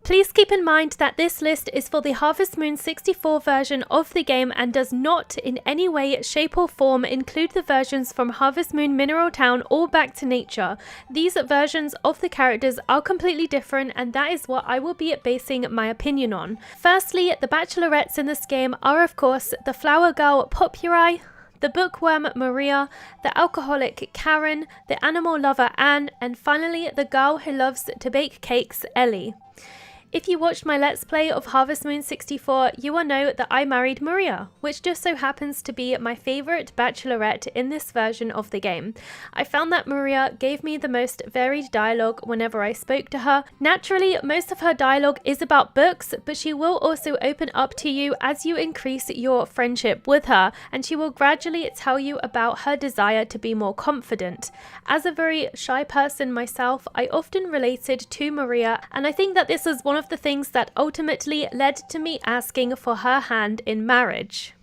Please keep in mind that this list is for the Harvestmoon 64 version of the game and does not in any way, shape or form include the versions from Harvestmoon Mineral Town or Back to Nature. These versions of the characters are completely different and that is what I will be basing my opinion on. Firstly, the bachelorettes in this game are of course the flower girl Popuri, the bookworm Maria, the alcoholic Karen, the animal lover Anne, and finally the girl who loves to bake cakes Ellie. If you watched my Let's Play of Harvestmoon 64, you will know that I married Maria, which just so happens to be my favourite bachelorette in this version of the game. I found that Maria gave me the most varied dialogue whenever I spoke to her. Naturally, most of her dialogue is about books, but she will also open up to you as you increase your friendship with her, and she will gradually tell you about her desire to be more confident. As a very shy person myself, I often related to Maria, and I think that this is one of the things that ultimately led to me asking for her hand in marriage.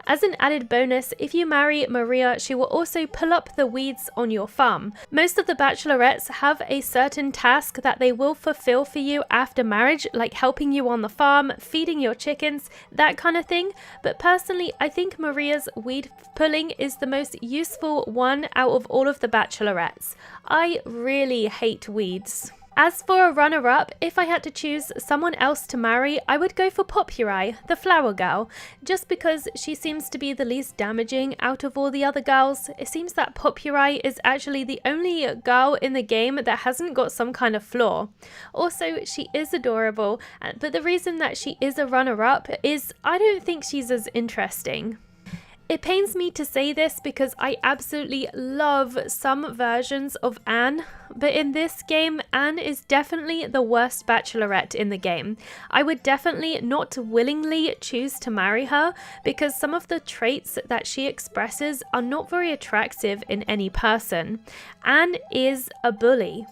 As an added bonus, if you marry Maria, she will also pull up the weeds on your farm. Most of the bachelorettes have a certain task that they will fulfill for you after marriage, like helping you on the farm, feeding your chickens, that kind of thing. But personally, I think Maria's weed pulling is the most useful one out of all of the bachelorettes. I really hate weeds. As for a runner-up, if I had to choose someone else to marry, I would go for Popuri, the flower girl, just because she seems to be the least damaging out of all the other girls. It seems that Popuri is actually the only girl in the game that hasn't got some kind of flaw. Also, she is adorable, but the reason that she is a runner-up is I don't think she's as interesting. It pains me to say this because I absolutely love some versions of Anne, but in this game, Anne is definitely the worst bachelorette in the game. I would definitely not willingly choose to marry her because some of the traits that she expresses are not very attractive in any person. Anne is a bully.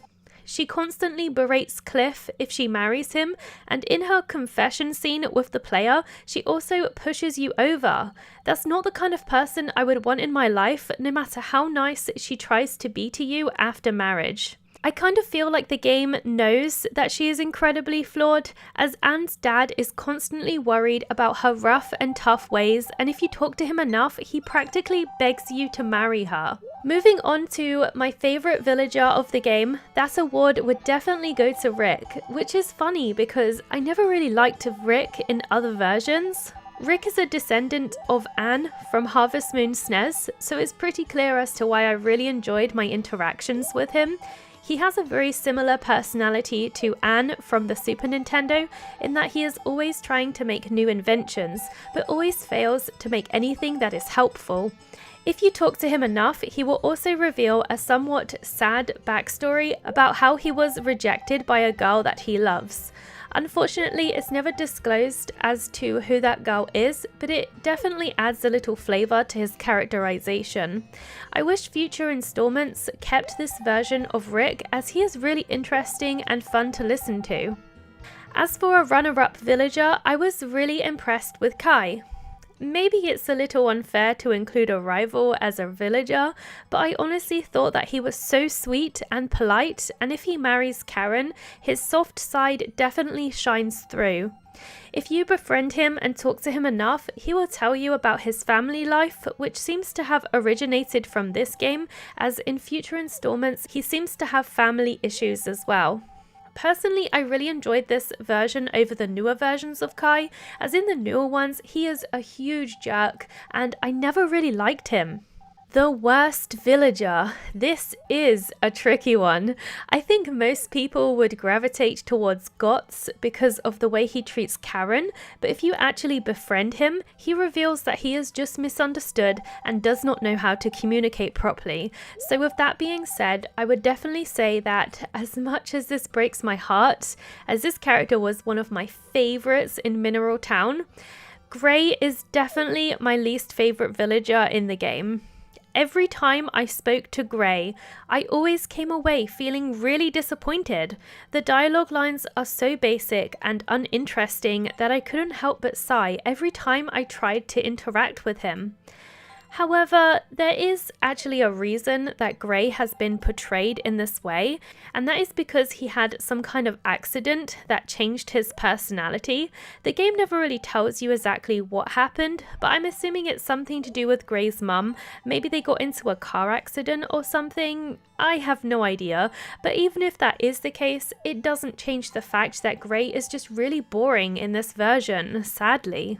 She constantly berates Cliff if she marries him, and in her confession scene with the player, she also pushes you over. That's not the kind of person I would want in my life, no matter how nice she tries to be to you after marriage. I kind of feel like the game knows that she is incredibly flawed, as Anne's dad is constantly worried about her rough and tough ways, and if you talk to him enough, he practically begs you to marry her. Moving on to my favourite villager of the game, that award would definitely go to Rick, which is funny because I never really liked Rick in other versions. Rick is a descendant of Anne from Harvestmoon SNES, so it's pretty clear as to why I really enjoyed my interactions with him. He has a very similar personality to Anne from the Super Nintendo, in that he is always trying to make new inventions, but always fails to make anything that is helpful. If you talk to him enough, he will also reveal a somewhat sad backstory about how he was rejected by a girl that he loves. Unfortunately, it's never disclosed as to who that girl is, but it definitely adds a little flavour to his characterization. I wish future installments kept this version of Rick, as he is really interesting and fun to listen to. As for a runner-up villager, I was really impressed with Kai. Maybe it's a little unfair to include a rival as a villager, but I honestly thought that he was so sweet and polite, and if he marries Karen, his soft side definitely shines through. If you befriend him and talk to him enough, he will tell you about his family life, which seems to have originated from this game, as in future installments he seems to have family issues as well. Personally, I really enjoyed this version over the newer versions of Kai, as in the newer ones, he is a huge jerk, and I never really liked him. The worst villager. This is a tricky one. I think most people would gravitate towards Gotts because of the way he treats Karen, but if you actually befriend him, he reveals that he is just misunderstood and does not know how to communicate properly. So with that being said, I would definitely say that as much as this breaks my heart, as this character was one of my favorites in Mineral Town, Gray is definitely my least favorite villager in the game. Every time I spoke to Gray, I always came away feeling really disappointed. The dialogue lines are so basic and uninteresting that I couldn't help but sigh every time I tried to interact with him. However, there is actually a reason that Gray has been portrayed in this way, and that is because he had some kind of accident that changed his personality. The game never really tells you exactly what happened, but I'm assuming it's something to do with Gray's mum. Maybe they got into a car accident or something. I have no idea, but even if that is the case, it doesn't change the fact that Gray is just really boring in this version, sadly.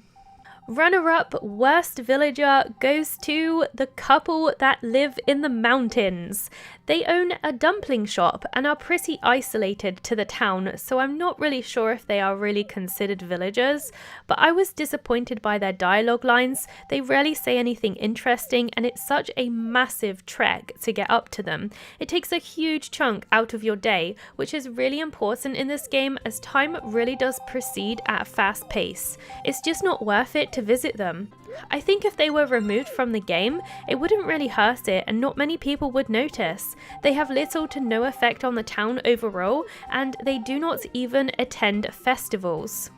Runner-up worst villager goes to the couple that live in the mountains. They own a dumpling shop and are pretty isolated to the town, so I'm not really sure if they are really considered villagers, but I was disappointed by their dialogue lines. They rarely say anything interesting, and it's such a massive trek to get up to them. It takes a huge chunk out of your day, which is really important in this game as time really does proceed at a fast pace. It's just not worth it to visit them. I think if they were removed from the game, it wouldn't really hurt it and not many people would notice. They have little to no effect on the town overall, and they do not even attend festivals.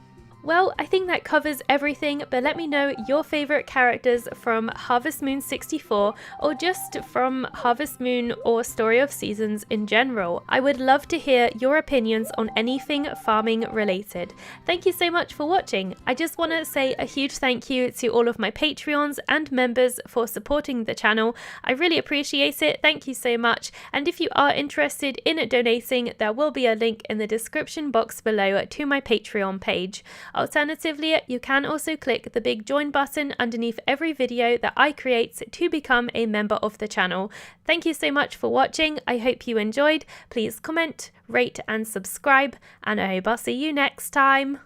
Well, I think that covers everything, but let me know your favourite characters from Harvestmoon 64 or just from Harvestmoon or Story of Seasons in general. I would love to hear your opinions on anything farming related. Thank you so much for watching. I just want to say a huge thank you to all of my Patreons and members for supporting the channel. I really appreciate it. Thank you so much. And if you are interested in donating, there will be a link in the description box below to my Patreon page. Alternatively, you can also click the big join button underneath every video that I create to become a member of the channel. Thank you so much for watching. I hope you enjoyed. Please comment, rate and subscribe, and I hope I'll see you next time.